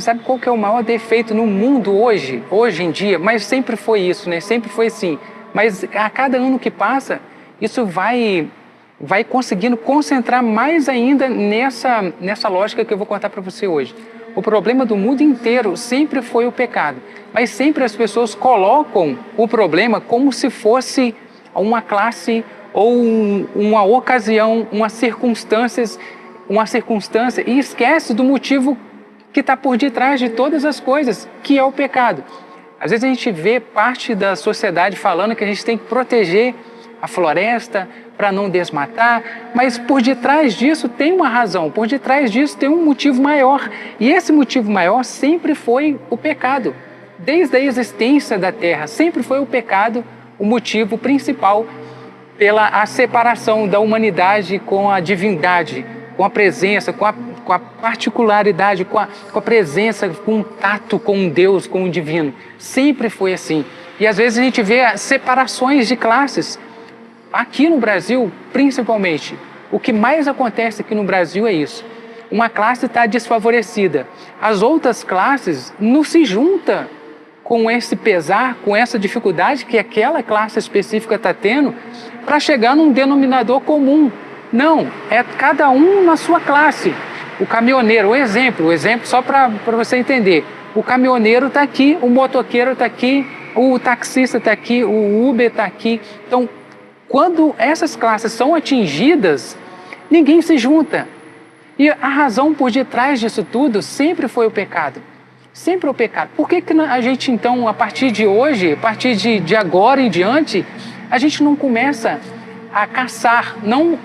Você sabe qual que é o maior defeito no mundo hoje em dia? Mas sempre foi isso, né? Sempre foi assim. Mas a cada ano que passa, isso vai conseguindo concentrar mais ainda nessa lógica que eu vou contar para você hoje. O problema do mundo inteiro sempre foi o pecado. Mas sempre as pessoas colocam o problema como se fosse uma classe ou uma ocasião, uma circunstância e esquece do motivo que está por detrás de todas as coisas, que é o pecado. Às vezes a gente vê parte da sociedade falando que a gente tem que proteger a floresta para não desmatar, mas por detrás disso tem uma razão, por detrás disso tem um motivo maior. E esse motivo maior sempre foi o pecado. Desde a existência da Terra, sempre foi o pecado o motivo principal pela separação da humanidade com a divindade, com a presença, com a particularidade, com a presença, com o tato com Deus, com o divino. Sempre foi assim. E às vezes a gente vê separações de classes. Aqui no Brasil, principalmente, o que mais acontece aqui no Brasil é isso. Uma classe está desfavorecida. As outras classes não se juntam com esse pesar, com essa dificuldade que aquela classe específica está tendo para chegar num denominador comum. Não, é cada um na sua classe. O caminhoneiro, o exemplo só para você entender. O caminhoneiro está aqui, o motoqueiro está aqui, o taxista está aqui, o Uber está aqui. Então, quando essas classes são atingidas, ninguém se junta. E a razão por detrás disso tudo sempre foi o pecado. Sempre o pecado. Por que a gente, então, a partir de hoje, a partir de agora em diante, a gente não começa a caçar, não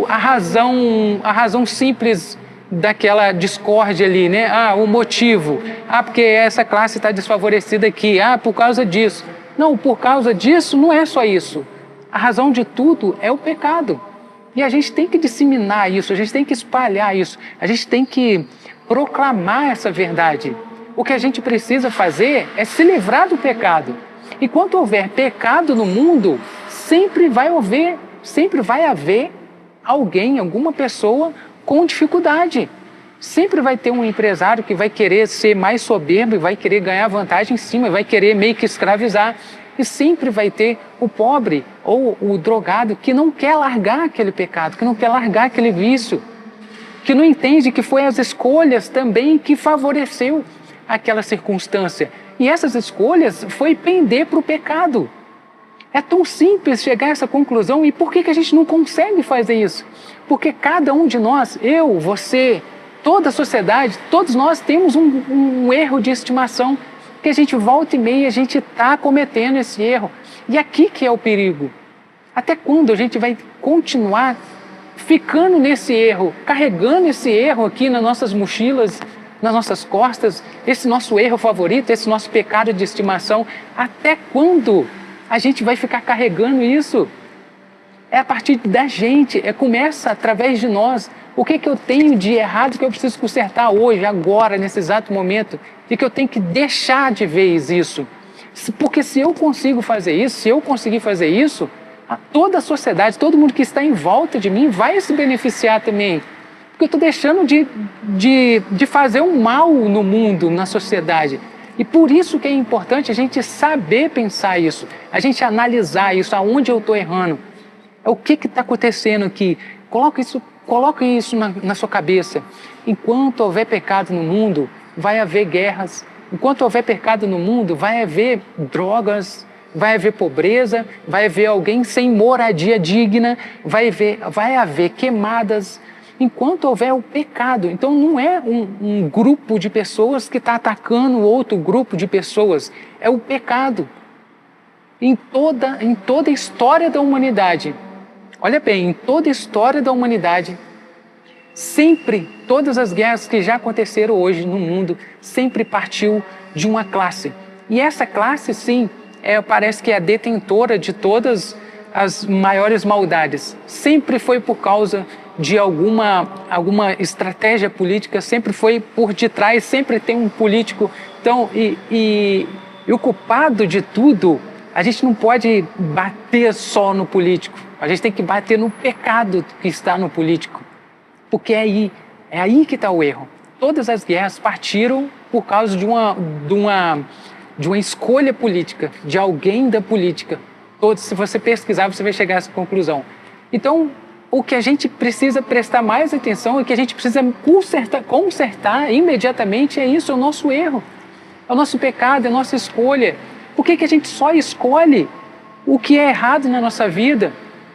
a razão simples daquela discórdia ali, né? O motivo. Porque essa classe está desfavorecida aqui. Por causa disso. Não, por causa disso não é só isso. A razão de tudo é o pecado. E a gente tem que disseminar isso, a gente tem que espalhar isso, a gente tem que proclamar essa verdade. O que a gente precisa fazer é se livrar do pecado. Enquanto houver pecado no mundo, sempre vai haver alguém, alguma pessoa com dificuldade. Sempre vai ter um empresário que vai querer ser mais soberbo e vai querer ganhar vantagem em cima, vai querer meio que escravizar. E sempre vai ter o pobre ou o drogado que não quer largar aquele pecado, que não quer largar aquele vício, que não entende que foi as escolhas também que favoreceu aquela circunstância. E essas escolhas foi pender para o pecado. É tão simples chegar a essa conclusão. E por que a gente não consegue fazer isso? Porque cada um de nós, eu, você, toda a sociedade, todos nós temos um erro de estimação, que a gente volta e meia, a gente está cometendo esse erro. E aqui que é o perigo. Até quando a gente vai continuar ficando nesse erro, carregando esse erro aqui nas nossas mochilas, nas nossas costas, esse nosso erro favorito, esse nosso pecado de estimação? Até quando a gente vai ficar carregando isso? É a partir da gente, começa através de nós. O que eu tenho de errado que eu preciso consertar hoje, agora, nesse exato momento? E que eu tenho que deixar de vez isso. Porque se eu consigo fazer isso, se eu conseguir fazer isso, toda a sociedade, todo mundo que está em volta de mim vai se beneficiar também. Porque eu estou deixando de fazer um mal no mundo, na sociedade. E por isso que é importante a gente saber pensar isso, a gente analisar isso, aonde eu estou errando. O que está acontecendo aqui? Coloque isso na sua cabeça. Enquanto houver pecado no mundo, vai haver guerras. Enquanto houver pecado no mundo, vai haver drogas, vai haver pobreza, vai haver alguém sem moradia digna, vai haver queimadas. Enquanto houver o pecado, então não é um grupo de pessoas que está atacando outro grupo de pessoas, é o pecado. Em toda a história da humanidade, olha bem, em toda a história da humanidade, sempre, todas as guerras que já aconteceram hoje no mundo, sempre partiu de uma classe. E essa classe, sim, parece que é a detentora de todas as maiores maldades. Sempre foi por causa de alguma estratégia política, sempre foi por detrás, sempre tem um político. Então, e o culpado de tudo, a gente não pode bater só no político, a gente tem que bater no pecado que está no político. Porque é aí que está o erro. Todas as guerras partiram por causa de uma escolha política, de alguém da política. Se você pesquisar, você vai chegar a essa conclusão. Então, o que a gente precisa prestar mais atenção, o que a gente precisa consertar imediatamente é isso, é o nosso erro, é o nosso pecado, é a nossa escolha. Por que a gente só escolhe o que é errado na nossa vida?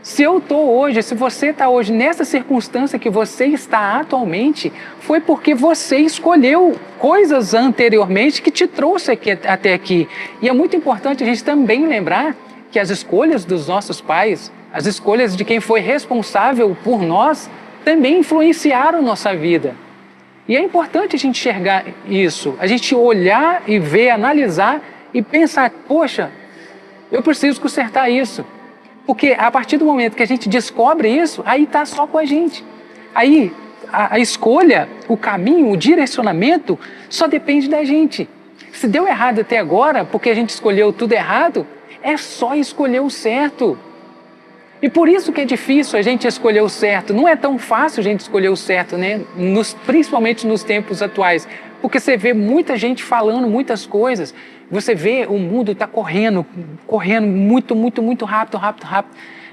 Se eu estou hoje, se você está hoje nessa circunstância que você está atualmente, foi porque você escolheu coisas anteriormente que te trouxe até aqui. E é muito importante a gente também lembrar que as escolhas dos nossos pais, as escolhas de quem foi responsável por nós, também influenciaram nossa vida. E é importante a gente enxergar isso, a gente olhar e ver, analisar e pensar, poxa, eu preciso consertar isso. Porque a partir do momento que a gente descobre isso, aí está só com a gente. Aí a escolha, o caminho, o direcionamento só depende da gente. Se deu errado até agora, porque a gente escolheu tudo errado, é só escolher o certo. E por isso que é difícil a gente escolher o certo. Não é tão fácil a gente escolher o certo, né? Principalmente nos tempos atuais. Porque você vê muita gente falando muitas coisas. Você vê o mundo está correndo muito, muito, muito rápido.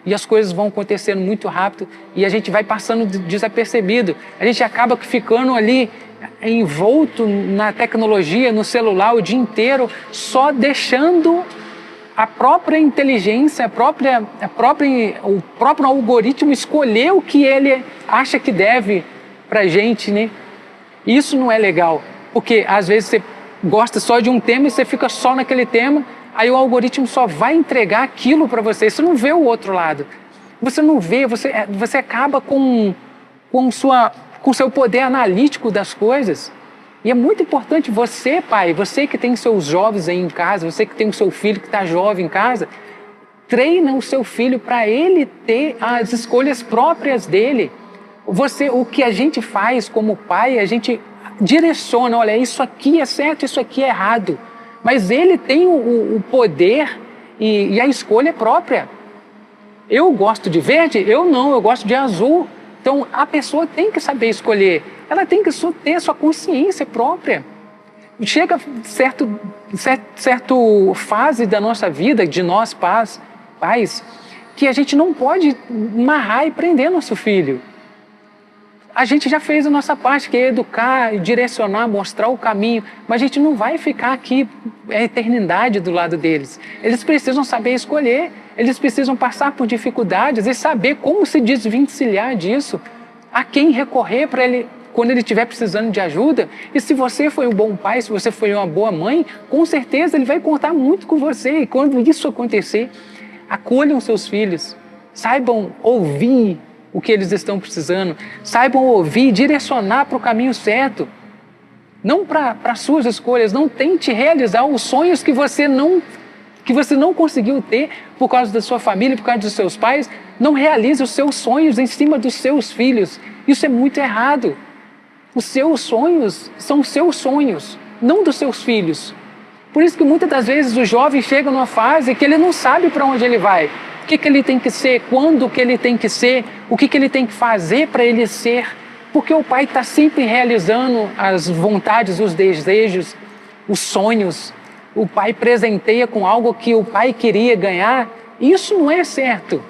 E as coisas vão acontecendo muito rápido e a gente vai passando desapercebido. A gente acaba ficando ali envolto na tecnologia, no celular o dia inteiro, só deixando a própria inteligência, o próprio algoritmo escolher o que ele acha que deve para a gente, né? Isso não é legal, porque às vezes você gosta só de um tema e você fica só naquele tema, aí o algoritmo só vai entregar aquilo para você, você não vê o outro lado. Você não vê, você acaba com seu poder analítico das coisas. E é muito importante você, pai, você que tem seus jovens aí em casa, você que tem o seu filho que está jovem em casa, treina o seu filho para ele ter as escolhas próprias dele. O que a gente faz como pai, a gente direciona, olha, isso aqui é certo, isso aqui é errado. Mas ele tem o poder e a escolha é própria. Eu gosto de verde? Eu gosto de azul. Então a pessoa tem que saber escolher. Ela tem que ter a sua consciência própria. Chega certa fase da nossa vida, de nós pais, que a gente não pode amarrar e prender nosso filho. A gente já fez a nossa parte, que é educar, direcionar, mostrar o caminho, mas a gente não vai ficar aqui a eternidade do lado deles. Eles precisam saber escolher, eles precisam passar por dificuldades e saber como se desvencilhar disso, a quem recorrer para ele quando ele estiver precisando de ajuda. E se você foi um bom pai, se você foi uma boa mãe, com certeza ele vai contar muito com você. E quando isso acontecer, acolham seus filhos, saibam ouvir o que eles estão precisando, saibam ouvir e direcionar para o caminho certo. Não para suas escolhas, não tente realizar os sonhos que você não conseguiu ter por causa da sua família, por causa dos seus pais. Não realize os seus sonhos em cima dos seus filhos. Isso é muito errado. Os seus sonhos são seus sonhos, não dos seus filhos. Por isso que muitas das vezes o jovem chega numa fase que ele não sabe para onde ele vai. O que ele tem que ser, quando que ele tem que ser, o que ele tem que fazer para ele ser. Porque o pai está sempre realizando as vontades, os desejos, os sonhos. O pai presenteia com algo que o pai queria ganhar. Isso não é certo.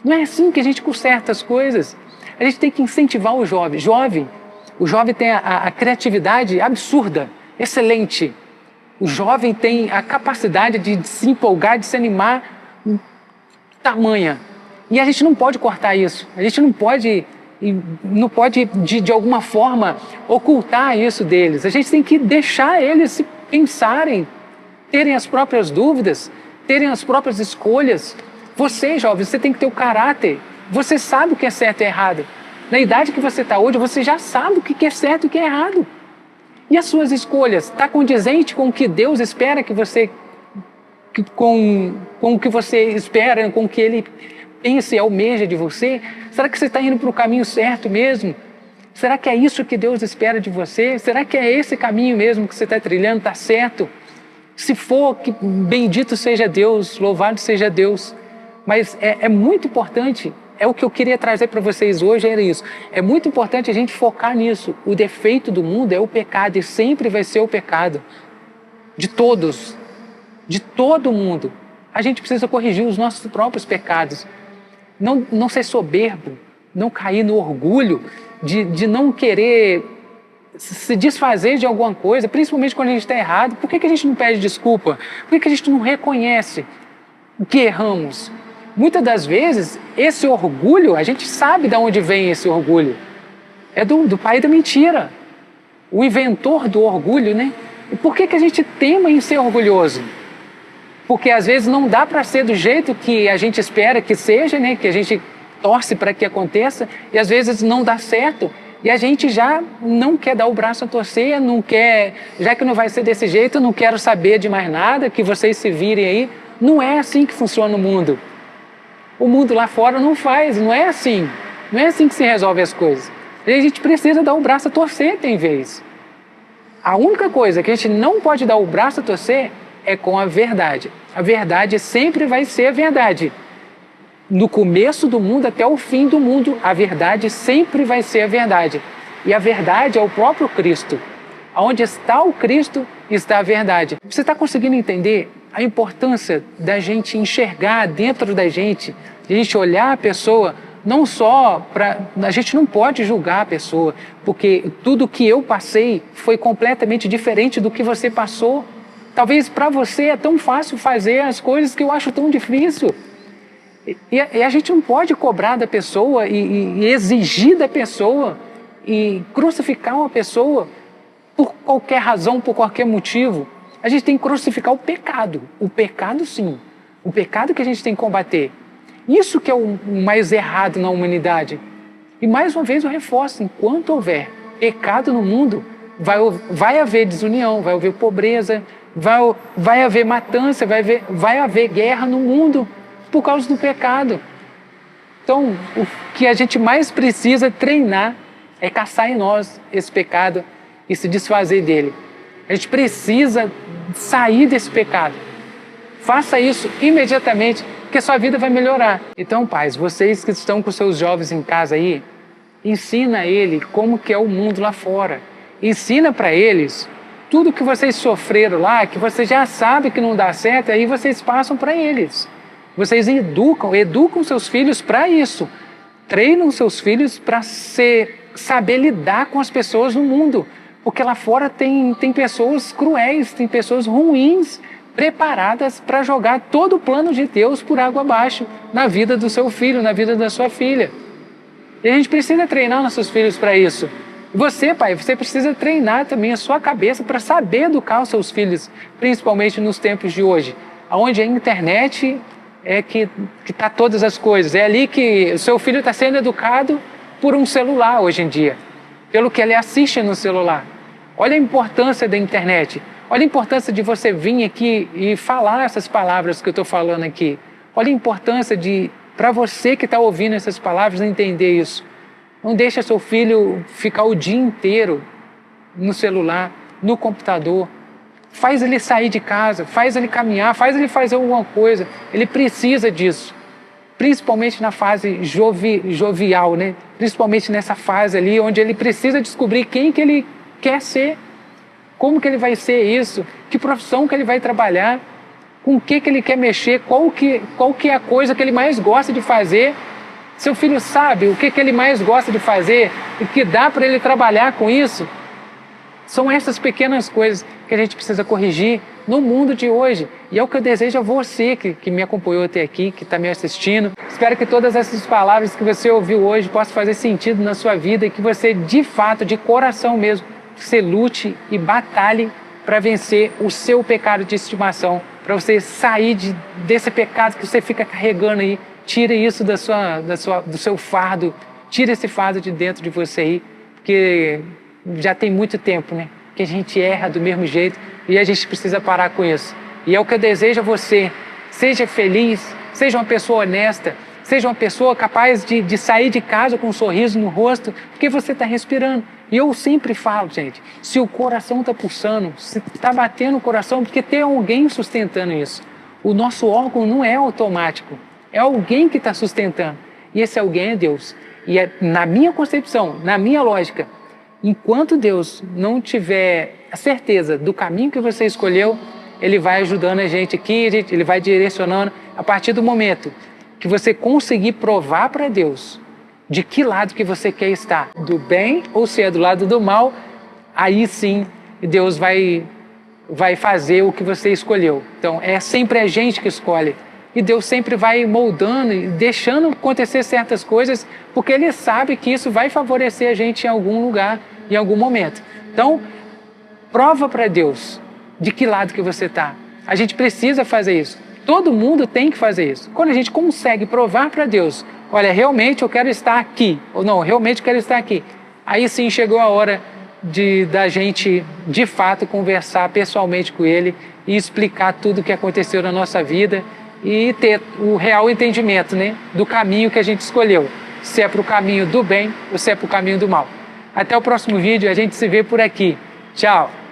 Não é assim que a gente conserta as coisas. A gente tem que incentivar o jovem. O jovem tem a criatividade absurda, excelente. O jovem tem a capacidade de se empolgar, de se animar, tamanha. E a gente não pode cortar isso. A gente não pode de alguma forma ocultar isso deles. A gente tem que deixar eles se pensarem, terem as próprias dúvidas, terem as próprias escolhas. Você, jovem, você tem que ter o caráter. Você sabe o que é certo e errado. Na idade que você está hoje, você já sabe o que é certo e o que é errado. E as suas escolhas? Está condizente com o que Deus espera que você... Com o que você espera, com o que Ele pensa e almeja de você? Será que você está indo para o caminho certo mesmo? Será que é isso que Deus espera de você? Será que é esse caminho mesmo que você está trilhando, está certo? Se for, que bendito seja Deus, louvado seja Deus. Mas é muito importante é o que eu queria trazer para vocês hoje, era isso. É muito importante a gente focar nisso. O defeito do mundo é o pecado e sempre vai ser o pecado. De todos, de todo mundo. A gente precisa corrigir os nossos próprios pecados. Não ser soberbo, não cair no orgulho de não querer se desfazer de alguma coisa, principalmente quando a gente está errado. Por que a gente não pede desculpa? Por que a gente não reconhece que erramos? Muitas das vezes, esse orgulho, a gente sabe de onde vem esse orgulho. É do pai da mentira. O inventor do orgulho, né? E por que a gente tema em ser orgulhoso? Porque às vezes não dá para ser do jeito que a gente espera que seja, né? Que a gente torce para que aconteça, e às vezes não dá certo. E a gente já não quer dar o braço a torcer, não quer, já que não vai ser desse jeito, não quero saber de mais nada, que vocês se virem aí. Não é assim que funciona o mundo. O mundo lá fora não faz, não é assim. Não é assim que se resolve as coisas. E a gente precisa dar o braço a torcer, tem vez. A única coisa que a gente não pode dar o braço a torcer é com a verdade. A verdade sempre vai ser a verdade. No começo do mundo até o fim do mundo, a verdade sempre vai ser a verdade. E a verdade é o próprio Cristo. Onde está o Cristo, está a verdade. Você está conseguindo entender a importância da gente enxergar dentro da gente, de a gente olhar a pessoa, não só para... A gente não pode julgar a pessoa, porque tudo que eu passei foi completamente diferente do que você passou. Talvez para você é tão fácil fazer as coisas que eu acho tão difícil. E a gente não pode cobrar da pessoa e exigir da pessoa e crucificar uma pessoa por qualquer razão, por qualquer motivo. A gente tem que crucificar o pecado. O pecado, sim. O pecado que a gente tem que combater. Isso que é o mais errado na humanidade. E mais uma vez eu reforço, enquanto houver pecado no mundo, vai haver desunião, vai haver pobreza, vai haver matança, vai haver guerra no mundo por causa do pecado. Então, o que a gente mais precisa treinar é caçar em nós esse pecado e se desfazer dele. A gente precisa sair desse pecado. Faça isso imediatamente, que a sua vida vai melhorar. Então, pais, vocês que estão com seus jovens em casa aí, ensina a ele como que é o mundo lá fora. Ensina para eles tudo que vocês sofreram lá, que vocês já sabem que não dá certo, aí vocês passam para eles. Vocês educam seus filhos para isso. Treinam seus filhos para saber lidar com as pessoas no mundo. Porque lá fora tem pessoas cruéis, tem pessoas ruins, preparadas para jogar todo o plano de Deus por água abaixo na vida do seu filho, na vida da sua filha. E a gente precisa treinar nossos filhos para isso. Você, pai, você precisa treinar também a sua cabeça para saber educar os seus filhos, principalmente nos tempos de hoje, onde a internet é que está todas as coisas. É ali que o seu filho está sendo educado por um celular hoje em dia, pelo que ele assiste no celular. Olha a importância da internet. Olha a importância de você vir aqui e falar essas palavras que eu estou falando aqui. Olha a importância para você que está ouvindo essas palavras, entender isso. Não deixa seu filho ficar o dia inteiro no celular, no computador. Faz ele sair de casa, faz ele caminhar, faz ele fazer alguma coisa. Ele precisa disso. Principalmente na fase jovial, né? Principalmente nessa fase ali, onde ele precisa descobrir quem que ele quer ser. Como que ele vai ser isso? Que profissão que ele vai trabalhar? Com o que ele quer mexer? Qual que é a coisa que ele mais gosta de fazer? Seu filho sabe o que ele mais gosta de fazer e que dá para ele trabalhar com isso? São essas pequenas coisas que a gente precisa corrigir no mundo de hoje. E é o que eu desejo a você que me acompanhou até aqui, que está me assistindo. Espero que todas essas palavras que você ouviu hoje possam fazer sentido na sua vida e que você, de fato, de coração mesmo, você lute e batalhe para vencer o seu pecado de estimação, para você sair desse pecado que você fica carregando aí. Tire isso do seu fardo, tire esse fardo de dentro de você aí, porque já tem muito tempo, né? Que a gente erra do mesmo jeito e a gente precisa parar com isso. E é o que eu desejo a você. Seja feliz, seja uma pessoa honesta, seja uma pessoa capaz de sair de casa com um sorriso no rosto, porque você está respirando. E eu sempre falo, gente, se o coração está pulsando, se está batendo o coração, porque tem alguém sustentando isso. O nosso órgão não é automático, é alguém que está sustentando. e esse alguém é Deus. E na minha concepção, na minha lógica, enquanto Deus não tiver a certeza do caminho que você escolheu, Ele vai ajudando a gente aqui, Ele vai direcionando. A partir do momento que você conseguir provar para Deus de que lado que você quer estar, do bem ou se é do lado do mal, aí sim Deus vai fazer o que você escolheu. Então é sempre a gente que escolhe. E Deus sempre vai moldando e deixando acontecer certas coisas, porque Ele sabe que isso vai favorecer a gente em algum lugar, em algum momento. Então, prova para Deus de que lado que você está. A gente precisa fazer isso. Todo mundo tem que fazer isso. Quando a gente consegue provar para Deus, olha, realmente eu quero estar aqui, ou não, realmente eu quero estar aqui. Aí sim chegou a hora da gente, de fato, conversar pessoalmente com Ele e explicar tudo o que aconteceu na nossa vida e ter o real entendimento, né, do caminho que a gente escolheu. Se é para o caminho do bem ou se é para o caminho do mal. Até o próximo vídeo, a gente se vê por aqui. Tchau!